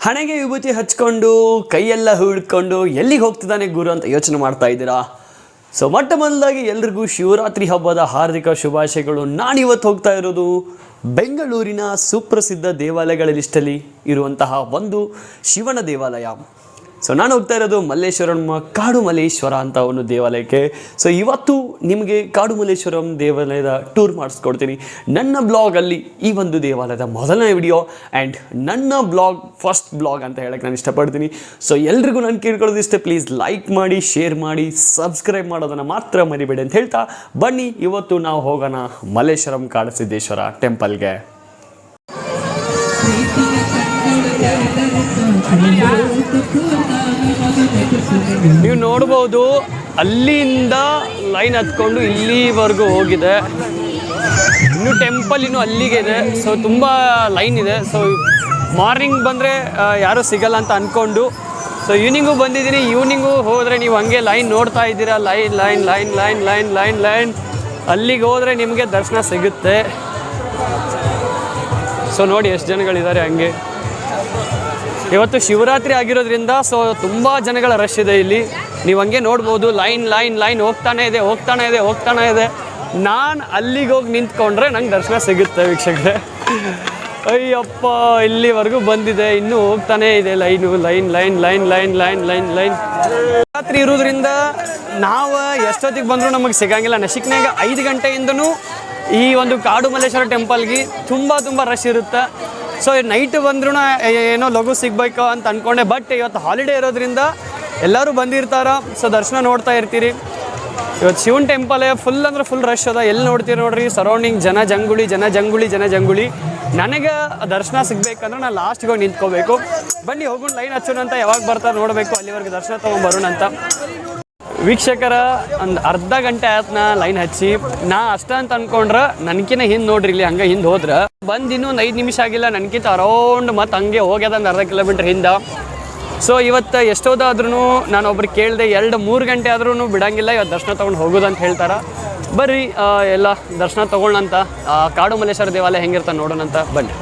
ಹಣೆಗೆ ವಿಭೂತಿ ಹಚ್ಕೊಂಡು ಕೈಯೆಲ್ಲ ಹಿಡ್ಕೊಂಡು ಎಲ್ಲಿಗೆ ಹೋಗ್ತಿದ್ದಾನೆ ಗುರು ಅಂತ ಯೋಚನೆ ಮಾಡ್ತಾ ಇದ್ದೀರಾ? ಸೊ ಮೊಟ್ಟ ಮೊದಲಾಗಿ ಎಲ್ರಿಗೂ ಶಿವರಾತ್ರಿ ಹಬ್ಬದ ಹಾರ್ದಿಕ ಶುಭಾಶಯಗಳು. ನಾನಿವತ್ತು ಹೋಗ್ತಾ ಇರೋದು ಬೆಂಗಳೂರಿನ ಸುಪ್ರಸಿದ್ಧ ದೇವಾಲಯಗಳ ಲಿಸ್ಟಲ್ಲಿ ಇರುವಂತಹ ಒಂದು ಶಿವನ ದೇವಾಲಯ. ಸೊ ನಾನು ಹೋಗ್ತಾ ಇರೋದು ಮಲ್ಲೇಶ್ವರಂ ಕಾಡು ಮಲ್ಲೇಶ್ವರ ಅಂತ ಒಂದು ದೇವಾಲಯಕ್ಕೆ. ಸೊ ಇವತ್ತು ನಿಮಗೆ ಕಾಡು ಮಲ್ಲೇಶ್ವರಂ ದೇವಾಲಯದ ಟೂರ್ ಮಾಡಿಸ್ಕೊಡ್ತೀನಿ. ನನ್ನ ಬ್ಲಾಗಲ್ಲಿ ಈ ಒಂದು ದೇವಾಲಯದ ಮೊದಲನೇ ವಿಡಿಯೋ ಆ್ಯಂಡ್ ನನ್ನ ಬ್ಲಾಗ್ ಫಸ್ಟ್ ಬ್ಲಾಗ್ ಅಂತ ಹೇಳಕ್ಕೆ ನಾನು ಇಷ್ಟಪಡ್ತೀನಿ. ಸೊ ಎಲ್ರಿಗೂ ನಾನು ಕೇಳ್ಕೊಳ್ಳೋದಿಷ್ಟೇ, ಪ್ಲೀಸ್ ಲೈಕ್ ಮಾಡಿ, ಶೇರ್ ಮಾಡಿ, ಸಬ್ಸ್ಕ್ರೈಬ್ ಮಾಡೋದನ್ನು ಮಾತ್ರ ಮರಿಬೇಡಿ ಅಂತ ಹೇಳ್ತಾ ಬನ್ನಿ ಇವತ್ತು ನಾವು ಹೋಗೋಣ ಮಲ್ಲೇಶ್ವರಂ ಕಾಡಸಿದ್ದೇಶ್ವರ ಟೆಂಪಲ್ಗೆ. ನೀವು ನೋಡ್ಬೋದು ಅಲ್ಲಿಂದ ಲೈನ್ ಹತ್ಕೊಂಡು ಇಲ್ಲಿವರೆಗೂ ಹೋಗಿದೆ. ಇನ್ನು ಟೆಂಪಲ್ ಇನ್ನು ಅಲ್ಲಿಗೆ ಇದೆ. ಸೊ ತುಂಬ ಲೈನ್ ಇದೆ. ಸೊ ಮಾರ್ನಿಂಗ್ ಬಂದರೆ ಯಾರೂ ಸಿಗಲ್ಲ ಅಂತ ಅಂದ್ಕೊಂಡು ಸೊ ಈವ್ನಿಂಗು ಬಂದಿದ್ದೀನಿ. ಈವ್ನಿಂಗು ಹೋದರೆ ನೀವು ಹಂಗೆ ಲೈನ್ ನೋಡ್ತಾ ಇದ್ದೀರಾ, line line line line line line line ಅಲ್ಲಿಗೆ ಹೋದರೆ ನಿಮಗೆ ದರ್ಶನ ಸಿಗುತ್ತೆ. ಸೊ ನೋಡಿ ಎಷ್ಟು ಜನಗಳಿದ್ದಾರೆ. ಹಂಗೆ ಇವತ್ತು ಶಿವರಾತ್ರಿ ಆಗಿರೋದ್ರಿಂದ ಸೊ ತುಂಬ ಜನಗಳ ರಶ್ ಇದೆ ಇಲ್ಲಿ. ನೀವು ಹಂಗೆ ನೋಡ್ಬೋದು, ಲೈನ್ ಲೈನ್ ಲೈನ್ ಹೋಗ್ತಾನೆ ಇದೆ ಹೋಗ್ತಾನೆ ಇದೆ ಹೋಗ್ತಾನೆ ಇದೆ. ನಾನು ಅಲ್ಲಿಗೆ ಹೋಗಿ ನಿಂತ್ಕೊಂಡ್ರೆ ನಂಗೆ ದರ್ಶನ ಸಿಗುತ್ತೆ ವೀಕ್ಷಕರೇ. ಅಯ್ಯಪ್ಪ, ಇಲ್ಲಿವರೆಗೂ ಬಂದಿದೆ, ಇನ್ನೂ ಹೋಗ್ತಾನೆ ಇದೆ line, line line line line line line line. ರಾತ್ರಿ ಇರೋದ್ರಿಂದ ನಾವು ಎಷ್ಟೊತ್ತಿಗೆ ಬಂದರೂ ನಮಗೆ ಸಿಗಂಗಿಲ್ಲ. ನಶಿಕ್ನಾಗ 5 ಗಂಟೆಯಿಂದನೂ ಈ ಒಂದು ಕಾಡು ಮಲ್ಲೇಶ್ವರ ಟೆಂಪಲ್ಗೆ ತುಂಬ ರಶ್ ಇರುತ್ತೆ. ಸೊ ನೈಟ್ ಬಂದ್ರೂ ಏನೋ ಲಘು ಸಿಗಬೇಕು ಅಂತ ಅಂದ್ಕೊಂಡೆ. ಬಟ್ ಇವತ್ತು ಹಾಲಿಡೇ ಇರೋದ್ರಿಂದ ಎಲ್ಲರೂ ಬಂದಿರ್ತಾರ. ಸೊ ದರ್ಶನ ನೋಡ್ತಾ ಇರ್ತೀರಿ. ಇವತ್ತು ಶಿವನ್ ಟೆಂಪಲ್ ಫುಲ್ ಅಂದ್ರೆ ಫುಲ್ ರಶ್ ಅದ. ಎಲ್ಲಿ ನೋಡ್ತೀರಿ ನೋಡ್ರಿ, ಸರೌಂಡಿಂಗ್ ಜನ ಜಂಗುಳಿ. ನನಗೆ ದರ್ಶನ ಸಿಗ್ಬೇಕಂದ್ರೆ ನಾನು ಲಾಸ್ಟ್ಗೆ ಹೋಗಿ ನಿಂತ್ಕೋಬೇಕು. ಬನ್ನಿ ಹೋಗೋಣ, ಲೈನ್ ಹಚ್ಚೋಣ ಅಂತ. ಯಾವಾಗ ಬರ್ತಾರೆ ನೋಡಬೇಕು, ಅಲ್ಲಿವರೆಗೆ ದರ್ಶನ ತೊಗೊಂಡ್ಬರೋಣ ಅಂತ. ವೀಕ್ಷಕರ ಒಂದು ಅರ್ಧ ಗಂಟೆ ಆಯ್ತು ನಾ ಲೈನ್ ಹಚ್ಚಿ. ನಾ ಅಷ್ಟ ಅಂತ ಅಂದ್ಕೊಂಡ್ರೆ ನನಗಿನ್ನ ಹಿಂದೆ ನೋಡ್ರಿ, ಇಲ್ಲಿ ಹಂಗೆ ಹಿಂದೆ ಹೋದ್ರೆ ಬಂದು ಇನ್ನೂ ಒಂದು 5 ನಿಮಿಷ ಆಗಿಲ್ಲ. ನನಗಿಂತ ಅರೌಂಡ್ ಮತ್ತು ಹಂಗೆ ಹೋಗ್ಯದ ಒಂದು ಅರ್ಧ ಕಿಲೋಮೀಟ್ರ್ ಹಿಂದೆ. ಸೊ ಇವತ್ತು ಎಷ್ಟೋದಾದ್ರೂ ನಾನು ಒಬ್ರಿಗೆ ಕೇಳಿದೆ, 2-3 ಗಂಟೆ ಆದ್ರೂ ಬಿಡೋಂಗಿಲ್ಲ ಇವತ್ತು ದರ್ಶನ ತೊಗೊಂಡು ಹೋಗೋದಂತ ಹೇಳ್ತಾರೆ. ಬರ್ರಿ ಎಲ್ಲ ದರ್ಶನ ತೊಗೊಳ್ಳೋಣಂತ. ಕಾಡು ಮಲ್ಲೇಶ್ವರ ದೇವಾಲಯ ಹೆಂಗಿರ್ತಾನೆ ನೋಡೋಣಂತ ಬನ್ನಿ.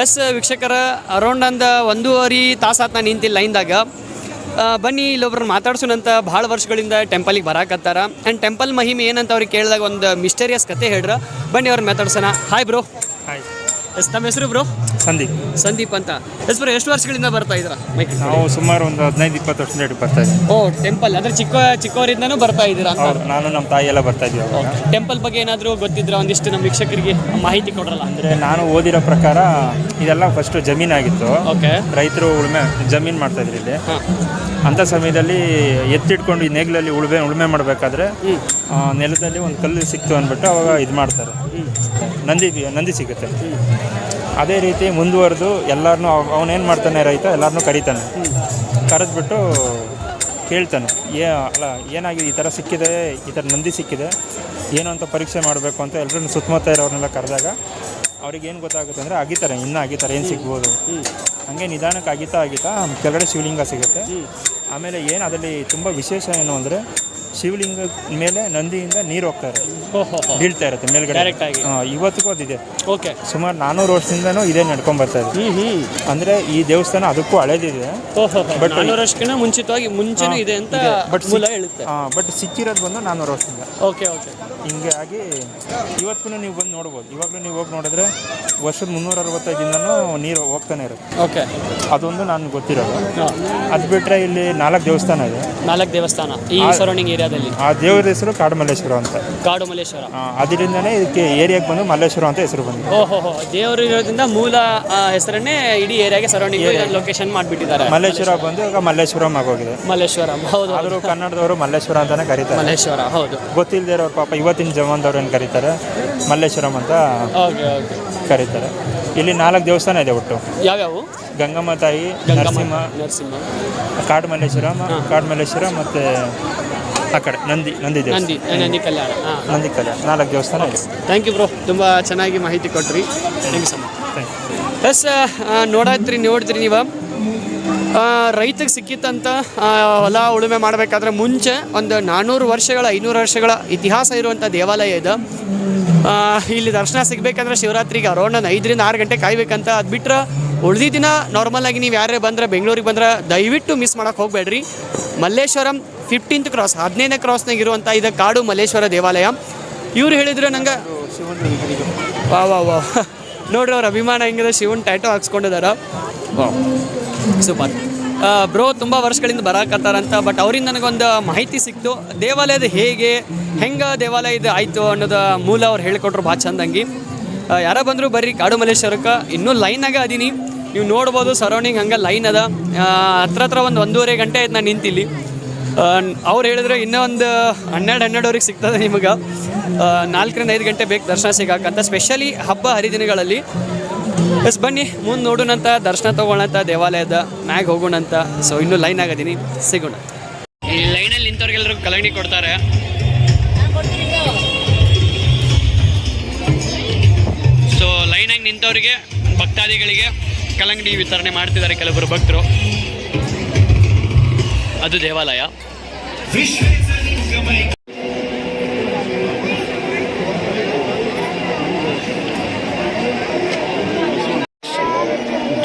ಎಸ್ ವೀಕ್ಷಕರ, ಅರೌಂಡ್ ಒಂದು 1.5 ತಾಸು ಆತು ನಾನು ನಿಂತಿಲ್ಲ ಲೈನ್ದಾಗ. ಬನ್ನಿ ಇಲ್ಲೊಬ್ರನ್ನ ಮಾತಾಡ್ಸೋಣಂತ. ಭಾಳ ವರ್ಷಗಳಿಂದ ಟೆಂಪಲಿಗೆ ಬರಾಕತ್ತಾರ. ಆ್ಯಂಡ್ ಟೆಂಪಲ್ ಮಹಿಮೆ ಏನಂತ ಅವ್ರಿಗೆ ಕೇಳಿದಾಗ ಒಂದು ಮಿಸ್ಟೀರಿಯಸ್ ಕತೆ ಹೇಳ್ರ. ಬನ್ನಿ ಅವ್ರನ್ನ ಮಾತಾಡ್ಸೋಣ. Hi bro. ಹಾಯ್. ಎಸ್, ತಮ್ಮ ಹೆಸರು ಬ್ರೋ? ಸಂದೀಪ್ ಅಂತ. ಎಸ್ ಬ್ರೋ, ಎಷ್ಟು ವರ್ಷಗಳಿಂದ ಬರ್ತಾ ಇದ್ದೀರಾ? ನಾವು ಸುಮಾರು ಒಂದು 15-20 ವರ್ಷದಿಂದ ಬರ್ತಾ ಇದ್ದೀವಿ. ಓ, ಟೆಂಪಲ್ ಅಂದರೆ ಚಿಕ್ಕವರಿಂದನೂ ಬರ್ತಾ ಇದ್ದೀರಾ? ನಾನು ನಮ್ಮ ತಾಯಿ ಎಲ್ಲ ಬರ್ತಾ ಇದ್ದೀವಿ. ಟೆಂಪಲ್ ಬಗ್ಗೆ ಏನಾದರೂ ಗೊತ್ತಿದ್ರೆ ಒಂದಿಷ್ಟು ನಮ್ಮ ವೀಕ್ಷಕರಿಗೆ ಮಾಹಿತಿ ಕೊಡ್ರಲ್ಲ. ಅಂದರೆ ನಾನು ಓದಿರೋ ಪ್ರಕಾರ ಇದೆಲ್ಲ ಫಸ್ಟು ಜಮೀನಾಗಿತ್ತು. ಓಕೆ. ರೈತರು ಉಳುಮೆ ಜಮೀನು ಮಾಡ್ತಾ ಇದ್ರು ಇಲ್ಲಿ. ಅಂಥ ಸಮಯದಲ್ಲಿ ಎತ್ತಿಟ್ಕೊಂಡು ಈ ನೇಗಿಲಲ್ಲಿ ಉಳುಮೆ ಮಾಡಬೇಕಾದ್ರೆ ನೆಲದಲ್ಲಿ ಒಂದು ಕಲ್ಲು ಸಿಕ್ತು ಅಂದ್ಬಿಟ್ಟು ಅವಾಗ ಇದು ಮಾಡ್ತಾರೆ, ನಂದಿ ಸಿಗುತ್ತೆ. ಅದೇ ರೀತಿ ಮುಂದುವರೆದು ಎಲ್ಲರನ್ನೂ ಅವನೇನು ಮಾಡ್ತಾನೆ, ರೈತ ಎಲ್ಲರನ್ನೂ ಕರೀತಾನೆ. ಕರೆದ್ಬಿಟ್ಟು ಕೇಳ್ತಾನೆ, ಅಲ್ಲ ಏನಾಗಿದೆ, ಈ ಥರ ಸಿಕ್ಕಿದೆ, ಈ ಥರ ನಂದಿ ಸಿಕ್ಕಿದೆ, ಏನು ಅಂತ ಪರೀಕ್ಷೆ ಮಾಡಬೇಕು ಅಂತ ಎಲ್ಲರನ್ನು ಸುತ್ತಮುತ್ತ ಇರೋರನ್ನೆಲ್ಲ ಕರೆದಾಗ ಅವ್ರಿಗೆ ಏನು ಗೊತ್ತಾಗುತ್ತೆ ಅಂದರೆ ಅಗಿತಾರೆ, ಇನ್ನೂ ಅಗಿತಾರೆ, ಏನು ಸಿಗ್ಬೋದು. ಹಾಗೆ ನಿಧಾನಕ್ಕೆ ಅಗಿತಾ ಕೆಳಗಡೆ ಶಿವಲಿಂಗ ಸಿಗುತ್ತೆ. ಆಮೇಲೆ ಏನು ಅದರಲ್ಲಿ ತುಂಬ ವಿಶೇಷ ಏನು ಅಂದರೆ ಶಿವಲಿಂಗ ಮೇಲೆ ನಂದಿಯಿಂದ ನೀರು ಹೋಗ್ತಾ ಇರುತ್ತೆ, ಬೀಳ್ತಾ ಇರುತ್ತೆ ಮೇಲ್ಗಡೆ. ಇವತ್ತಿಗೂ ಅದಿದೆ. ಓಕೆ. ಸುಮಾರು 400 ವರ್ಷದಿಂದನೂ ಇದೇ ನಡ್ಕೊಂಡು ಬರ್ತಾ ಇದೆ. ಅಂದರೆ ಈ ದೇವಸ್ಥಾನ ಅದಕ್ಕೂ ಹಳೇದಿದೆ. ಬಟ್ 400 ವರ್ಷಕ್ಕಿಂತ ಮುಂಚೆನೂ ಇದೆ ಅಂತ ಹೇಳುತ್ತೆ. ಬಟ್ ಸಿಕ್ಕಿರೋದು ಬಂದು 400 ವರ್ಷದಿಂದ. ಓಕೆ. ಹಿಂಗೆ ಆಗಿ ಇವತ್ತಿಗೂ ನೀವು ಬಂದು ನೋಡ್ಬೋದು. ಇವಾಗಲೂ ನೀವು ಹೋಗಿ ನೋಡಿದ್ರೆ ವರ್ಷದ 365 ನೀರು ಹೋಗ್ತಾನೆ ಇರುತ್ತೆ. ಓಕೆ. ಅದೊಂದು ನಾನು ಗೊತ್ತಿರೋದು. ಅದು ಬಿಟ್ಟರೆ ಇಲ್ಲಿ 4 ದೇವಸ್ಥಾನ ಇದೆ. 4 ದೇವಸ್ಥಾನ ಈ ಸರೌಂಡಿಂಗ್ ಏರಿಯಾದಲ್ಲಿ. ಆ ದೇವರ ಹೆಸರು ಕಾಡು ಮಲ್ಲೇಶ್ವರ ಅಂತ. ಕಾಡು ಮಲ್ಲೇಶ್ವರ. ಅದರಿಂದನೇ ಇದಕ್ಕೆ ಏರಿಯಾಗೆ ಬಂದು ಮಲ್ಲೇಶ್ವರ ಅಂತ ಹೆಸರು ಬಂದಿದೆ. ಓಹೋ, ದೇವರು ಇರೋದ್ರಿಂದ ಮೂಲ ಹೆಸರನ್ನೇ ಇಡೀ ಏರಿಯಾಗೆ ಸರೌಂಡಿಂಗ್ ಲೊಕೇಶನ್ ಮಾಡಿಬಿಟ್ಟಿದ್ದಾರೆ. ಮಲ್ಲೇಶ್ವರ ಬಂದು ಈಗ ಮಲ್ಲೇಶ್ವರಂ ಆಗೋಗಿದೆ. ಮಲ್ಲೇಶ್ವರಂ, ಹೌದು. ಆದರೂ ಕನ್ನಡದವರು ಮಲ್ಲೇಶ್ವರ ಅಂತಾನೆ ಕರೀತಾರೆ. ಮಲ್ಲೇಶ್ವರ, ಹೌದು. ಗೊತ್ತಿಲ್ಲದೆ ಇರೋರು ಪಾಪ ಇವತ್ತಿನ ಜಮಾನದವ್ರು ಏನು ಕರೀತಾರೆ, ಮಲ್ಲೇಶ್ವರಂ ಅಂತ ಕರೀತಾರೆ. ಇಲ್ಲಿ 4 ದೇವಸ್ಥಾನ ಇದೆ ಒಟ್ಟು. ಯಾವ್ಯಾವು? ಗಂಗಮ್ಮ ತಾಯಿ, ನರಸಿಂಹ, ಕಾಡು ಮಲ್ಲೇಶ್ವರ ಮತ್ತು ಆ ಕಡೆ ನಂದಿ ಕಲ್ಯಾಣ 4 ದೇವಸ್ಥಾನ ಇದೆ. ಥ್ಯಾಂಕ್ ಯು ಬ್ರೋ, ತುಂಬ ಚೆನ್ನಾಗಿ ಮಾಹಿತಿ ಕೊಟ್ರಿ. Thank you so much. Yes, ನೋಡ್ತೀರಿ ನೀವು ರೈತಗೆ ಸಿಕ್ಕಿತ್ತಂತ ಹೊಲ ಉಳುಮೆ ಮಾಡಬೇಕಾದ್ರೆ ಮುಂಚೆ ಒಂದು 400 ವರ್ಷಗಳ 500 ವರ್ಷಗಳ ಇತಿಹಾಸ ಇರುವಂಥ ದೇವಾಲಯ ಇದೆ. ಇಲ್ಲಿ ದರ್ಶನ ಸಿಗಬೇಕಂದ್ರೆ ಶಿವರಾತ್ರಿಗೆ ಅರೌಂಡ್ 5 ರಿಂದ 6 ಗಂಟೆ ಕಾಯ್ಬೇಕಂತ. ಅದು ಬಿಟ್ಟರೆ ಉಳಿದ ದಿನ ನಾರ್ಮಲಾಗಿ ನೀವು ಯಾರೇ ಬಂದರೆ ಬೆಂಗಳೂರಿಗೆ ಬಂದರೆ ದಯವಿಟ್ಟು ಮಿಸ್ ಮಾಡೋಕ್ಕೆ ಹೋಗಬೇಡ್ರಿ. ಮಲ್ಲೇಶ್ವರಂ 15th ಕ್ರಾಸ್ 15ನೇ ಕ್ರಾಸ್ನಾಗ ಇರುವಂಥ ಇದು ಕಾಡು ಮಲ್ಲೇಶ್ವರ ದೇವಾಲಯ. ಇವ್ರು ಹೇಳಿದ್ರು ನಂಗೆ ವಾ ನೋಡ್ರಿ ಅವ್ರ ಅಭಿಮಾನ ಹೆಂಗಿದೆ, ಶಿವನ್ ಟ್ಯಾಟೋ ಹಾಕ್ಸ್ಕೊಂಡಿದ್ದಾರೆ. ಸೂಪರ್ ಬ್ರೋ, ತುಂಬ ವರ್ಷಗಳಿಂದ ಬರಾಕತ್ತಾರಂತ. ಬಟ್ ಅವರಿಂದ ನನಗೊಂದು ಮಾಹಿತಿ ಸಿಕ್ತು, ದೇವಾಲಯದ ಹೆಂಗೆ ದೇವಾಲಯ ಇದು ಆಯಿತು ಅನ್ನೋದು ಮೂಲ ಅವ್ರು ಹೇಳಿಕೊಟ್ರು ಭಾಳ ಚಂದಂಗಿ. ಯಾರ ಬಂದರೂ ಬರ್ರಿ ಕಾಡು ಮಲ್ಲೇಶ್ವರಕ್ಕೆ. ಇನ್ನೂ ಲೈನಾಗ ಅದೀನಿ, ನೀವು ನೋಡ್ಬೋದು ಸರೌಂಡಿಂಗ್ ಹಂಗೆ ಲೈನ್ ಅದ. ಹತ್ರ ಒಂದು 1.5 ಗಂಟೆ ಆಯ್ತು ನಾನು ನಿಂತಿಲ್ಲಿ. ಅವ್ರು ಹೇಳಿದ್ರೆ ಇನ್ನೂ ಒಂದು 12-12ವರೆಗೆ ಸಿಗ್ತದೆ ನಿಮಗೆ. 4 ರಿಂದ 5 ಗಂಟೆ ಬೇಕು ದರ್ಶನ ಸಿಗಾಕಂತ, ಸ್ಪೆಷಲಿ ಹಬ್ಬ ಹರಿದಿನಗಳಲ್ಲಿ. ಎಸ್ ಬನ್ನಿ ಮುಂದೆ ನೋಡೋಣಂತ, ದರ್ಶನ ತೊಗೊಳ್ಳಂತ, ದೇವಾಲಯದ ಮ್ಯಾಗ ಹೋಗೋಣಂತ. ಸೊ ಇನ್ನೂ ಲೈನ್ ಆಗದೀನಿ, ಸಿಗೋಣ. ಈ ಲೈನಲ್ಲಿ ನಿಂತವ್ರಿಗೆಲ್ಲರೂ ಕಲ್ಲಂಗಡಿ ಕೊಡ್ತಾರೆ. ಸೊ ಲೈನಾಗಿ ನಿಂತವರಿಗೆ ಭಕ್ತಾದಿಗಳಿಗೆ ಕಲ್ಲಂಗಡಿ ವಿತರಣೆ ಮಾಡ್ತಿದ್ದಾರೆ ಕೆಲವರು ಭಕ್ತರು. ಅದು ದೇವಾಲಯ.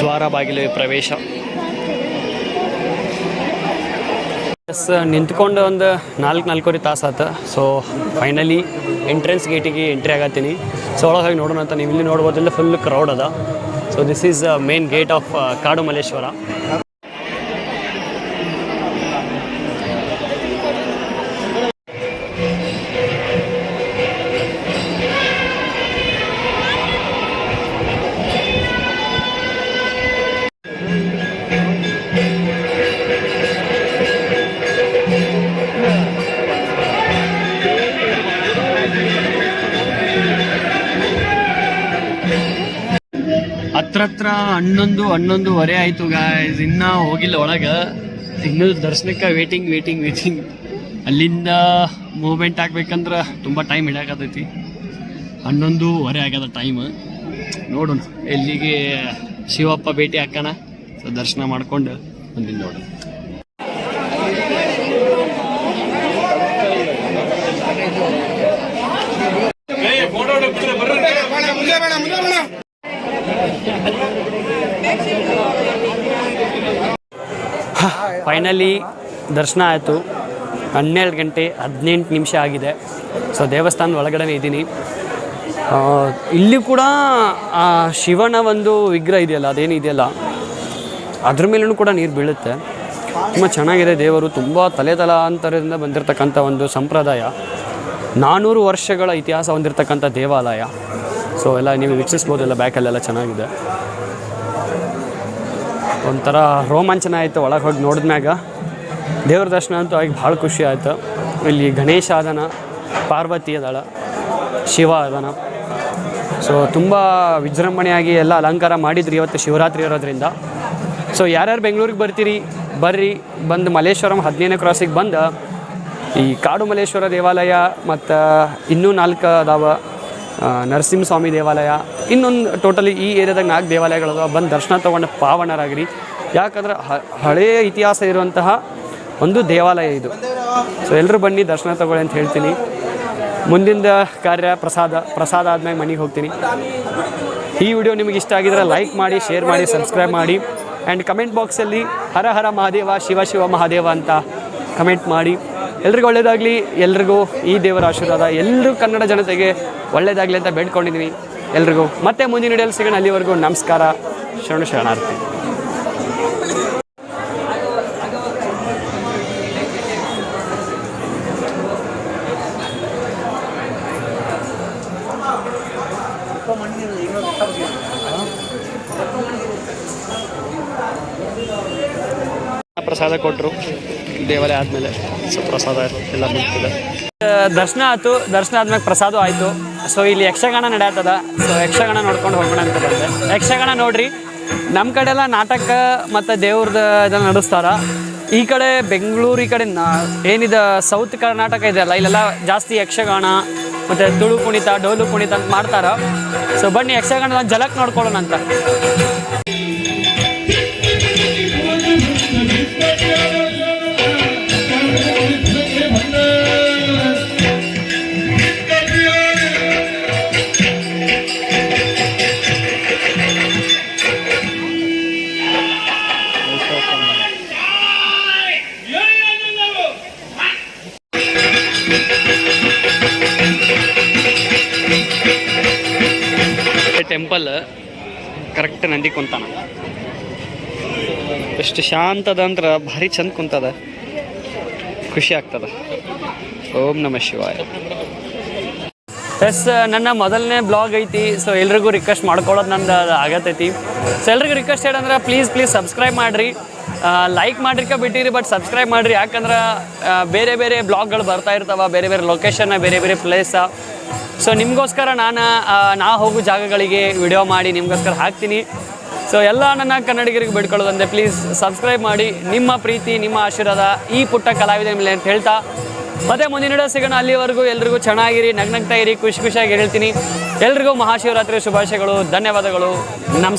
ದ್ವಾರ ಬಾಗಿಲು ಪ್ರವೇಶ. ನಿಂತ್ಕೊಂಡು ಒಂದು 4-4.5 ತಾಸು ಆಯ್ತು. ಸೊ ಫೈನಲಿ ಎಂಟ್ರೆನ್ಸ್ ಗೇಟಿಗೆ ಎಂಟ್ರಿ ಆಗತ್ತೀನಿ. ಸೊ ಒಳಗೆ ನೋಡೋಣ ಅಂತ. ನೀವು ಇಲ್ಲಿ ನೋಡ್ಬೋದಿಲ್ಲ, ಫುಲ್ ಕ್ರೌಡ್ ಅದ. So this is main gate of Kadu Malleshwara. ಹತ್ರ 11-11:30 ಆಯಿತು ಗಾಯ್ಸ್. ಇನ್ನೂ ಹೋಗಿಲ್ಲ ಒಳಗೆ. ಇನ್ನೂ ದರ್ಶನಕ್ಕೆ ವೇಟಿಂಗ್. ಅಲ್ಲಿಂದ ಮೂವ್ಮೆಂಟ್ ಆಗ್ಬೇಕಂದ್ರೆ ತುಂಬ ಟೈಮ್ ಹಿಡಿಯಾಕತೈತಿ. 11:30 ಆಗ್ಯದ ಟೈಮ್. ನೋಡೋಣ ಎಲ್ಲಿಗೆ ಶಿವಪ್ಪ ಭೇಟಿ ಹಾಕೋಣ. ಸೊ ದರ್ಶನ ಮಾಡ್ಕೊಂಡು ಬಂದಿದ್ದು ನೋಡೋಣ. ಫೈನಲಿ ದರ್ಶನ ಆಯಿತು. 12 ಗಂಟೆ 18 ನಿಮಿಷ ಆಗಿದೆ. ಸೊ ದೇವಸ್ಥಾನದ ಒಳಗಡೆ ಇದ್ದೀನಿ. ಇಲ್ಲಿ ಕೂಡ ಶಿವನ ಒಂದು ವಿಗ್ರಹ ಇದೆಯಲ್ಲ, ಅದೇನಿದೆಯಲ್ಲ ಅದ್ರ ಮೇಲೂ ಕೂಡ ನೀರು ಬೀಳುತ್ತೆ. ತುಂಬ ಚೆನ್ನಾಗಿದೆ. ದೇವರು ತುಂಬ ತಲೆತಲಾಂತರದಿಂದ ಬಂದಿರತಕ್ಕಂಥ ಒಂದು ಸಂಪ್ರದಾಯ, 400 ವರ್ಷಗಳ ಇತಿಹಾಸ ಹೊಂದಿರತಕ್ಕಂಥ ದೇವಾಲಯ. ಸೊ ಎಲ್ಲ ನೀವು ವೀಕ್ಷಿಸ್ಬೋದೆಲ್ಲ, ಬ್ಯಾಕಲ್ಲೆಲ್ಲ ಚೆನ್ನಾಗಿದೆ. ಒಂಥರ ರೋಮಾಂಚನ ಆಯಿತು ಒಳಗೆ ಹೋಗಿ ನೋಡಿದ್ಮ್ಯಾಗ. ದೇವ್ರ ದರ್ಶನ ಅಂತೂ ಆಗಿ ಭಾಳ ಖುಷಿ ಆಯಿತು. ಇಲ್ಲಿ ಗಣೇಶ ಅದನ, ಪಾರ್ವತಿ ಅದಳ, ಶಿವ ಅದನ. ಸೊ ತುಂಬ ವಿಜೃಂಭಣೆಯಾಗಿ ಎಲ್ಲ ಅಲಂಕಾರ ಮಾಡಿದ್ರಿ ಇವತ್ತು ಶಿವರಾತ್ರಿ ಇರೋದ್ರಿಂದ. ಸೊ ಯಾರ್ಯಾರು ಬೆಂಗಳೂರಿಗೆ ಬರ್ರಿ, ಬಂದು ಮಲ್ಲೇಶ್ವರಂ 15ನೇ ಕ್ರಾಸಿಗೆ ಬಂದು ಈ ಕಾಡು ಮಲ್ಲೇಶ್ವರ ದೇವಾಲಯ ಮತ್ತು ಇನ್ನೂ 4 ಅದಾವ. ನರಸಿಂಹಸ್ವಾಮಿ ದೇವಾಲಯ, ಇನ್ನೊಂದು ಟೋಟಲಿ ಈ ಏರಿಯಾದಾಗ 4 ದೇವಾಲಯಗಳದ. ಬಂದು ದರ್ಶನ ತೊಗೊಂಡು ಪಾವನರಾಗ್ರಿ. ಯಾಕಂದ್ರೆ ಹಳೆಯ ಇತಿಹಾಸ ಇರುವಂತಹ ಒಂದು ದೇವಾಲಯ ಇದು. ಸೊ ಎಲ್ಲರೂ ಬನ್ನಿ ದರ್ಶನ ತೊಗೊಳ್ಳಿ ಅಂತ ಹೇಳ್ತೀನಿ. ಮುಂದಿನ ಕಾರ್ಯ ಪ್ರಸಾದ ಆದ್ಮೇಲೆ ಮನೆಗೆ ಹೋಗ್ತೀನಿ. ಈ ವಿಡಿಯೋ ನಿಮಗೆ ಇಷ್ಟ ಆಗಿದ್ರೆ ಲೈಕ್ ಮಾಡಿ, ಶೇರ್ ಮಾಡಿ, ಸಬ್ಸ್ಕ್ರೈಬ್ ಮಾಡಿ. ಆ್ಯಂಡ್ ಕಮೆಂಟ್ ಬಾಕ್ಸಲ್ಲಿ ಹರ ಹರ ಮಹಾದೇವ, ಶಿವ ಶಿವ ಮಹಾದೇವ ಅಂತ ಕಮೆಂಟ್ ಮಾಡಿ. ಎಲ್ರಿಗೂ ಒಳ್ಳೆಯದಾಗಲಿ. ಎಲ್ರಿಗೂ ಈ ದೇವರ ಆಶೀರ್ವಾದ. ಎಲ್ಲರೂ ಕನ್ನಡ ಜನತೆಗೆ ಒಳ್ಳೆಯದಾಗಲಿ ಅಂತ ಬೇಡ್ಕೊಂಡಿದ್ದೀನಿ. ಎಲ್ರಿಗೂ ಮತ್ತೆ ಮುಂದಿನ ವಿಡಿಯೋಲಿ ಸಿಗೋಣ. ಅಲ್ಲಿವರೆಗೂ ನಮಸ್ಕಾರ. ಶರಣಾರ್ಥಿ. ಪ್ರಸಾದ ಕೊಟ್ಟರು ದೇವಾಲಯ ಆದಮೇಲೆ. ಸೊ ಪ್ರಸಾದ ಎಲ್ಲ ಮುಗ್ತದೆ. ದರ್ಶನ ಆಯಿತು. ದರ್ಶನ ಆದ್ಮೇಲೆ ಪ್ರಸಾದ ಆಯಿತು. ಸೊ ಇಲ್ಲಿ ಯಕ್ಷಗಾನ ನಡೆಯತ್ತದ. ಸೊ ಯಕ್ಷಗಾನ ನೋಡ್ಕೊಂಡು ಹೋಗೋಣ ಅಂತ ಬಂದೆ. ಯಕ್ಷಗಾನ ನೋಡ್ರಿ, ನಮ್ಮ ಕಡೆ ಎಲ್ಲ ನಾಟಕ ಮತ್ತು ದೇವ್ರದ್ದು ಇದನ್ನು ನಡೆಸ್ತಾರೆ. ಈ ಕಡೆ ಬೆಂಗಳೂರು ಈ ಕಡೆ ಏನಿದೆ ಸೌತ್ ಕರ್ನಾಟಕ ಇದೆಯಲ್ಲ, ಇಲ್ಲೆಲ್ಲ ಜಾಸ್ತಿ ಯಕ್ಷಗಾನ ಮತ್ತು ತುಳು ಕುಣಿತ, ಡೋಲು ಕುಣಿತ ಅಂತ ಮಾಡ್ತಾರೆ. ಸೊ ಬನ್ನಿ ಯಕ್ಷಗಾನದ ಜಲಕ್ ನೋಡ್ಕೊಳ್ಳೋಣ ಅಂತ. ಟೆಂಪಲ್ ಕರೆಕ್ಟ್ ನಂದಿ ಕುಂತಾನ. ಎಷ್ಟು ಶಾಂತದ ಅಂದ್ರೆ ಭಾರಿ ಚಂದ ಕುಂತದ, ಖುಷಿ ಆಗ್ತದ. ಓಂ ನಮಃ ಶಿವಾಯ. ಎಸ್, ನನ್ನ ಮೊದಲನೇ ಬ್ಲಾಗ್ ಐತಿ. ಸೊ ಎಲ್ರಿಗೂ ರಿಕ್ವೆಸ್ಟ್ ಮಾಡ್ಕೊಳ್ಳೋದು ನಂದು ಆಗತ್ತೈತಿ. ಸೊ ಎಲ್ರಿಗೂ ರಿಕ್ವೆಸ್ಟ್ ಏನಂದ್ರೆ ಪ್ಲೀಸ್ ಸಬ್ಸ್ಕ್ರೈಬ್ ಮಾಡಿರಿ, ಲೈಕ್ ಮಾಡ್ರಿಕ ಬಿಟ್ಟಿರಿ, ಬಟ್ ಸಬ್ಸ್ಕ್ರೈಬ್ ಮಾಡಿರಿ. ಯಾಕಂದ್ರೆ ಬೇರೆ ಬೇರೆ ಬ್ಲಾಗ್ಗಳು ಬರ್ತಾ ಇರ್ತಾವೆ, ಬೇರೆ ಬೇರೆ ಲೊಕೇಶನ್ನ, ಬೇರೆ ಬೇರೆ ಪ್ಲೇಸ. ಸೊ ನಿಮಗೋಸ್ಕರ ನಾ ಹೋಗೋ ಜಾಗಗಳಿಗೆ ವಿಡಿಯೋ ಮಾಡಿ ನಿಮಗೋಸ್ಕರ ಹಾಕ್ತೀನಿ. ಸೊ ಎಲ್ಲ ನನ್ನ ಕನ್ನಡಿಗರಿಗೆ ಬಿಡ್ಕೊಳ್ಳೋದಂತೆ ಪ್ಲೀಸ್ ಸಬ್ಸ್ಕ್ರೈಬ್ ಮಾಡಿ. ನಿಮ್ಮ ಪ್ರೀತಿ, ನಿಮ್ಮ ಆಶೀರ್ವಾದ ಈ ಪುಟ್ಟ ಕಲಾವಿದರ ಮೇಲೆ ಅಂತ ಹೇಳ್ತಾ ಮತ್ತೆ ಮುಂದಿನ ವಿಡಿಯೋ ಸಿಗೋಣ. ಅಲ್ಲಿವರೆಗೂ ಎಲ್ರಿಗೂ ಚೆನ್ನಾಗಿರಿ, ನಗ್ನಗ್ತಾ ಇರಿ, ಖುಷಿಯಾಗಿ ಹೇಳ್ತೀನಿ. ಎಲ್ರಿಗೂ ಮಹಾಶಿವರಾತ್ರಿ ಶುಭಾಶಯಗಳು, ಧನ್ಯವಾದಗಳು, ನಮಸ್ಕಾರ.